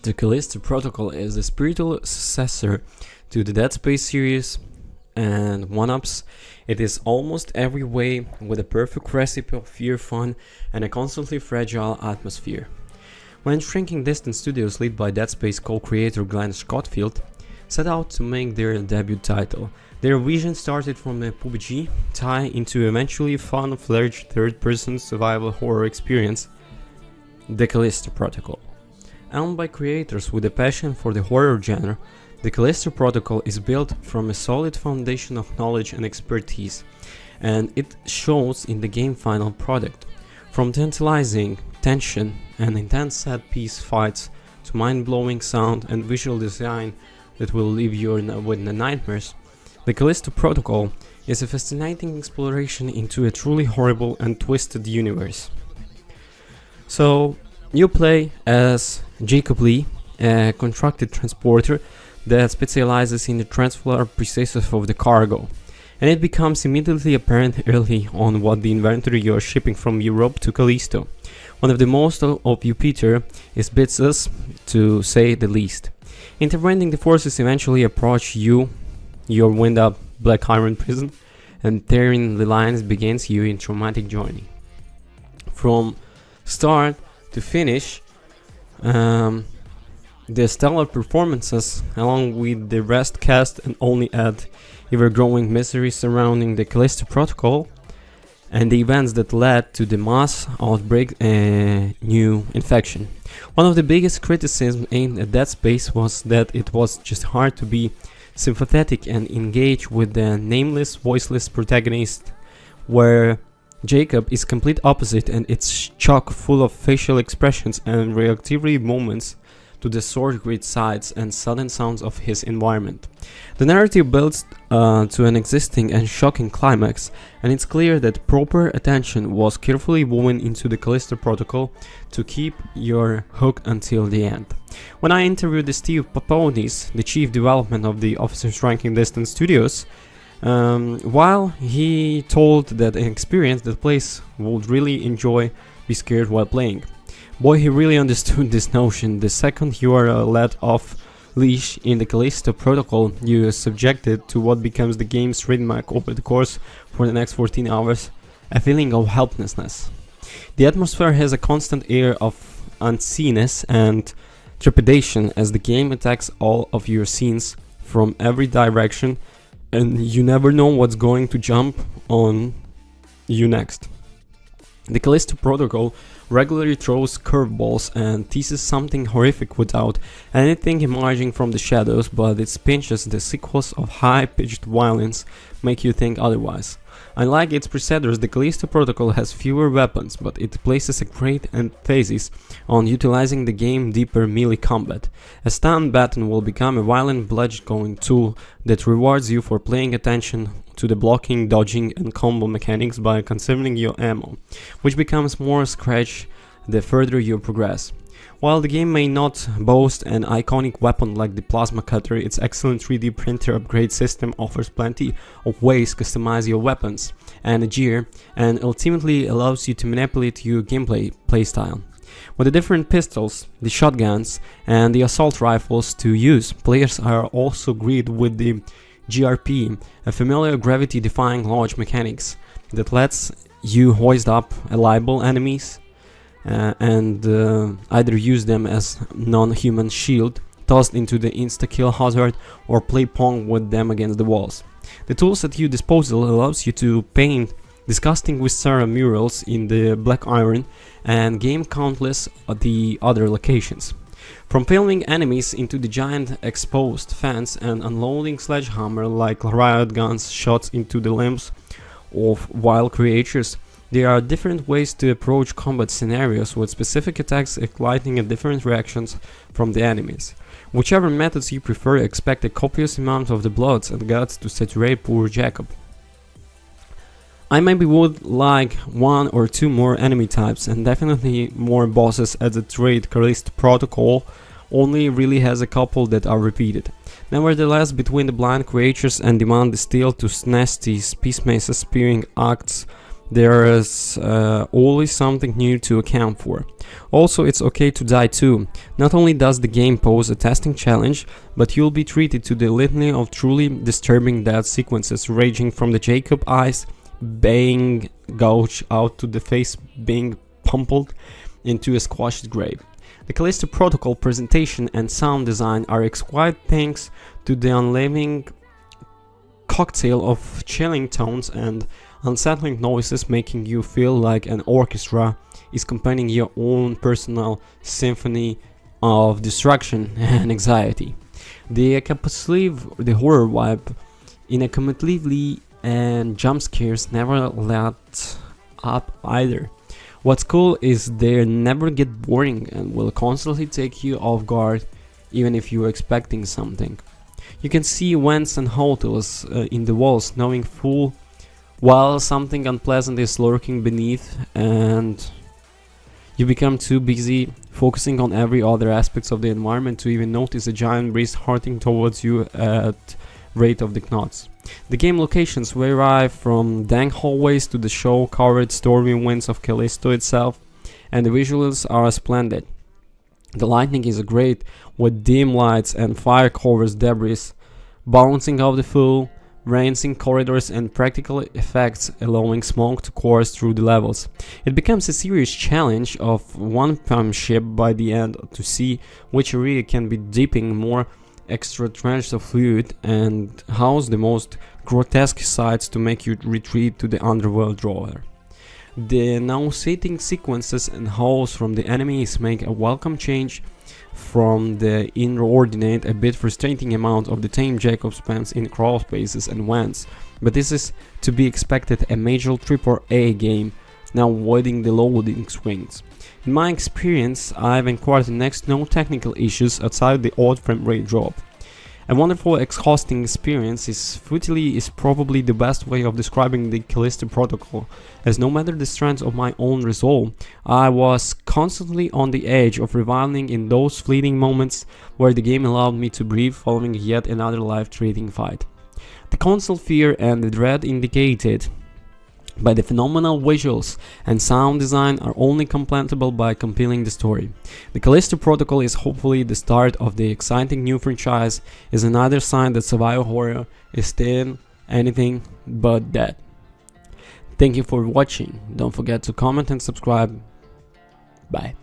The Callisto Protocol is the spiritual successor to the Dead Space series and one-ups. It is almost every way with a perfect recipe of fear, fun, and a constantly fragile atmosphere. When Shrinking Distance Studios, led by Dead Space co-creator Glenn Schofield, set out to make their debut title, their vision started from a PUBG tie into eventually fun-fledged third-person survival horror experience, The Callisto Protocol. Owned by creators with a passion for the horror genre, The Callisto Protocol is built from a solid foundation of knowledge and expertise, and it shows in the game's final product. From tantalizing tension and intense set-piece fights to mind-blowing sound and visual design that will leave you with the nightmares, The Callisto Protocol is a fascinating exploration into a truly horrible and twisted universe. So, you play as Jacob Lee, a contracted transporter that specializes in the transfer processes of the cargo, and it becomes immediately apparent early on what the inventory you are shipping from Europe to Callisto. One of the most of you, Peter, is bitless, to say the least. Interpreting the forces eventually approach you, your wind-up Black Iron prison, and tearing the lines begins you in traumatic journey. From start to finish, the stellar performances, along with the rest cast, and only add ever-growing misery surrounding the Callisto Protocol and the events that led to the mass outbreak and new infection. One of the biggest criticisms aimed at Dead Space was that it was just hard to be sympathetic and engage with the nameless, voiceless protagonist, where Jacob is complete opposite, and it's chock full of facial expressions and reactivity moments to the sword-grid sides and sudden sounds of his environment. The narrative builds to an existing and shocking climax, and it's clear that proper attention was carefully woven into the Callisto Protocol to keep your hook until the end. When I interviewed Steve Paponis, the chief development of the Officer Shrinking Distance Studios, while he told that an experience that players would really enjoy be scared while playing. Boy, he really understood this notion. The second you are let off leash in the Callisto Protocol, you are subjected to what becomes the game's trademark over the course for the next 14 hours, a feeling of helplessness. The atmosphere has a constant air of unseenness and trepidation as the game attacks all of your scenes from every direction, and you never know what's going to jump on you next. The Callisto Protocol regularly throws curveballs and teases something horrific without anything emerging from the shadows, but its pinches, the sequels of high-pitched violence, make you think otherwise. Unlike its predecessors, the Callisto Protocol has fewer weapons, but it places a great emphasis on utilizing the game's deeper melee combat. A stun button will become a violent bludgeoning tool that rewards you for paying attention to the blocking, dodging, and combo mechanics by conserving your ammo, which becomes more scratch the further you progress. While the game may not boast an iconic weapon like the plasma cutter, its excellent 3D printer upgrade system offers plenty of ways to customize your weapons and gear, and ultimately allows you to manipulate your gameplay playstyle. With the different pistols, the shotguns, and the assault rifles to use, players are also greeted with the GRP, a familiar gravity-defying launch mechanics that lets you hoist up reliable enemies and either use them as non-human shield, tossed into the insta-kill hazard, or play pong with them against the walls. The tools at your disposal allows you to paint disgusting viscera murals in the Black Iron and game countless at the other locations. From filming enemies into the giant exposed fence and unloading sledgehammer-like riot guns shots into the limbs of wild creatures, there are different ways to approach combat scenarios, with specific attacks igniting different reactions from the enemies. Whichever methods you prefer, expect a copious amount of the blood and guts to saturate poor Jacob. I maybe would like one or two more enemy types, and definitely more bosses, as the trade Callisto Protocol only really has a couple that are repeated. Nevertheless, between the blind creatures and demand the steel to nasty peacemakers spearing acts There is always something new to account for. Also, it's okay to die too. Not only does the game pose a testing challenge, but you'll be treated to the litany of truly disturbing death sequences ranging from the Jacob eyes being gouged out to the face being pummeled into a squashed grave. The Callisto Protocol presentation and sound design are exquisite thanks to the unleavened cocktail of chilling tones and unsettling noises, making you feel like an orchestra is accompanying your own personal symphony of destruction and anxiety. They encapsulate the horror vibe inaccurately, and jump scares never let up either. What's cool is they never get boring and will constantly take you off guard even if you're expecting something. You can see vents and holes in the walls, knowing full while something unpleasant is lurking beneath, and you become too busy focusing on every other aspects of the environment to even notice a giant breeze hurtling towards you at rate of the knots. The game locations vary from dank hallways to the show-covered stormy winds of Callisto itself, and the visuals are splendid. The lighting is great, with dim lights and fire covers debris bouncing off the full, rancing corridors and practical effects allowing smoke to course through the levels. It becomes a serious challenge of one-upmanship by the end to see which area can be dipping more extra trenches of fluid and house the most grotesque sights to make you retreat to the underworld drawer. The nauseating sequences and howls from the enemies make a welcome change from the inordinate, a bit frustrating amount of the tame Jacob spends in crawl spaces and vents, but this is to be expected a major AAA game, now avoiding the loading screens. In my experience, I've encountered next no technical issues outside the odd frame rate drop. A wonderful exhausting experience is probably the best way of describing the Callisto Protocol, as no matter the strength of my own resolve, I was constantly on the edge of reviling in those fleeting moments where the game allowed me to breathe following yet another life-threatening fight. The constant fear and the dread indicated by the phenomenal visuals and sound design are only completable by completing the story. The Callisto Protocol is hopefully the start of the exciting new franchise, is another sign that survival horror is still anything but dead. Thank you for watching. Don't forget to comment and subscribe. Bye.